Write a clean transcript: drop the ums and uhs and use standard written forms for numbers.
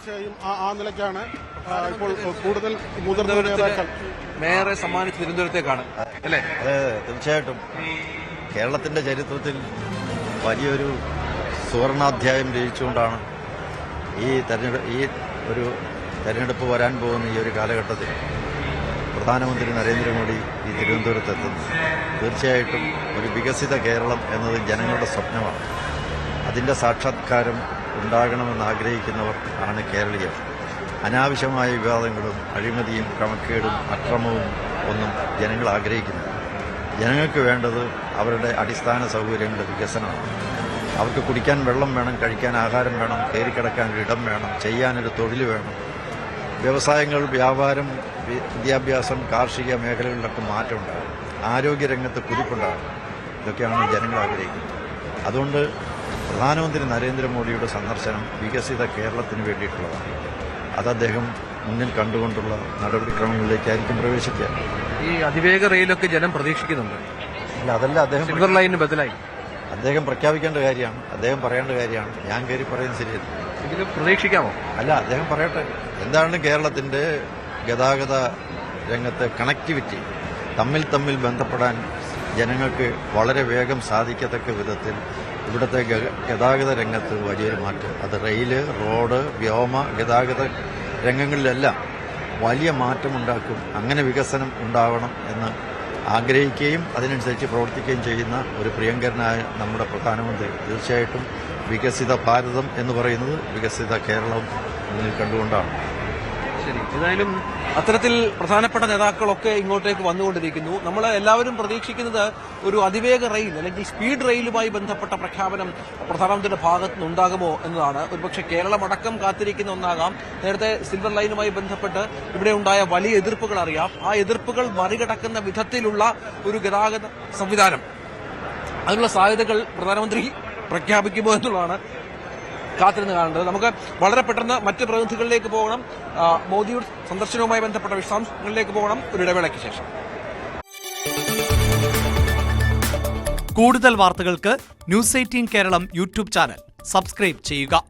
തീർച്ചയായും ആ നിലയ്ക്കാണ് ഇപ്പോൾ കൂടുതൽ മുതിർന്ന നേതാക്കൾ മേയറെ സമ്മാനിച്ച് തിരുവനന്തപുരത്തേക്കാണ് അല്ലേ? തീർച്ചയായിട്ടും കേരളത്തിന്റെ ചരിത്രത്തിൽ വലിയൊരു സുവർണാധ്യായം രചിച്ചുകൊണ്ടാണ് ഈ തെരഞ്ഞെടുപ്പ് വരാൻ പോകുന്ന ഈ ഒരു കാലഘട്ടത്തിൽ പ്രധാനമന്ത്രി നരേന്ദ്രമോദി ഈ തിരുവനന്തപുരത്തെത്തുന്നു. തീർച്ചയായിട്ടും ഒരു വികസിത കേരളം എന്നത് ജനങ്ങളുടെ സ്വപ്നമാണ്. അതിൻ്റെ സാക്ഷാത്കാരം ഉണ്ടാകണമെന്ന് ആഗ്രഹിക്കുന്നവർ ആണ് കേരളീയർ. അനാവശ്യമായ വിവാദങ്ങളും അഴിമതിയും ക്രമക്കേടും അക്രമവും ഒന്നും ജനങ്ങൾ ആഗ്രഹിക്കുന്നില്ല. ജനങ്ങൾക്ക് വേണ്ടത് അവരുടെ അടിസ്ഥാന സൗകര്യങ്ങളുടെ വികസനമാണ്. അവർക്ക് കുടിക്കാൻ വെള്ളം വേണം, കഴിക്കാൻ ആഹാരം വേണം, കയറിക്കിടക്കാൻ ഇടം വേണം, ചെയ്യാനൊരു തൊഴിൽ വേണം. വ്യവസായങ്ങൾ, വ്യാപാരം, വിദ്യാഭ്യാസം, കാർഷിക മേഖലകളിലൊക്കെ മാറ്റമുണ്ടാകും. ആരോഗ്യരംഗത്ത് കുതിപ്പുണ്ടാകും. ഇതൊക്കെയാണ് ജനങ്ങൾ ആഗ്രഹിക്കുന്നത്. അതുകൊണ്ട് പ്രധാനമന്ത്രി നരേന്ദ്രമോദിയുടെ സന്ദർശനം വികസിത കേരളത്തിന് വേണ്ടിയിട്ടുള്ളതാണ്. അത് അദ്ദേഹം മുന്നിൽ കണ്ടുകൊണ്ടുള്ള നടപടിക്രമങ്ങളിലേക്കായിരിക്കും പ്രവേശിക്കുക. ഈ അതിവേഗ റെയിലൊക്കെ ജനം പ്രതീക്ഷിക്കുന്നുണ്ട്. അല്ല, അതല്ല അദ്ദേഹം സിൽവർ ലൈനിന് ബദലായി അദ്ദേഹം പ്രഖ്യാപിക്കേണ്ട കാര്യമാണ്, അദ്ദേഹം പറയേണ്ട കാര്യമാണ്. ഞാൻ കയറി പറയുന്നത് ശരിയല്ല. എങ്കിലും പ്രതീക്ഷിക്കാമോ? അല്ല, അദ്ദേഹം പറയട്ടെ. എന്താണ് കേരളത്തിന്റെ ഗതാഗത രംഗത്തെ കണക്ടിവിറ്റി, തമ്മിൽ ബന്ധപ്പെടാൻ ജനങ്ങൾക്ക് വളരെ വേഗം സാധിക്കത്തക്ക വിധത്തിൽ ഇവിടുത്തെ ഗതാഗത രംഗത്ത് വലിയൊരു മാറ്റം, അത് റെയില്, റോഡ്, വ്യോമ ഗതാഗത രംഗങ്ങളിലെല്ലാം വലിയ മാറ്റമുണ്ടാക്കും. അങ്ങനെ വികസനം ഉണ്ടാവണം എന്ന് ആഗ്രഹിക്കുകയും അതിനനുസരിച്ച് പ്രവർത്തിക്കുകയും ചെയ്യുന്ന ഒരു പ്രിയങ്കരനായ നമ്മുടെ പ്രധാനമന്ത്രി തീർച്ചയായിട്ടും വികസിത ഭാരതം എന്ന് പറയുന്നത് വികസിത കേരളം മുന്നിൽ കണ്ടുകൊണ്ടാണ്. ശരി, ഏതായാലും അത്തരത്തിൽ പ്രധാനപ്പെട്ട നേതാക്കളൊക്കെ ഇങ്ങോട്ടേക്ക് വന്നുകൊണ്ടിരിക്കുന്നു. നമ്മൾ എല്ലാവരും പ്രതീക്ഷിക്കുന്നത് ഒരു അതിവേഗ റെയിൽ അല്ലെങ്കിൽ സ്പീഡ് റെയിലുമായി ബന്ധപ്പെട്ട പ്രഖ്യാപനം പ്രധാനമന്ത്രിയുടെ ഭാഗത്തു നിന്നുണ്ടാകുമോ എന്നതാണ്. ഒരുപക്ഷെ കേരളമടക്കം കാത്തിരിക്കുന്ന ഒന്നാകാം. നേരത്തെ സിൽവർ ലൈനുമായി ബന്ധപ്പെട്ട് ഇവിടെ ഉണ്ടായ വലിയ എതിർപ്പുകൾ അറിയാം. ആ എതിർപ്പുകൾ മറികടക്കുന്ന വിധത്തിലുള്ള ഒരു ഗതാഗത സംവിധാനം, അതിനുള്ള സാധ്യതകൾ പ്രധാനമന്ത്രി പ്രഖ്യാപിക്കുമോ എന്നുള്ളതാണ് കാത്തിരുന്ന് കാണേണ്ടത്. നമുക്ക് വളരെ പെട്ടെന്ന് മറ്റ് പ്രതിനിധികളിലേക്ക് പോകണം. മോദിയുടെ സന്ദർശനവുമായി ബന്ധപ്പെട്ട വിശദാംശങ്ങളിലേക്ക് പോകണം ഒരു ഇടവേളയ്ക്ക് ശേഷം. കൂടുതൽ വാർത്തകൾക്ക് news 18 Keralam YouTube channel subscribe ചെയ്യുക.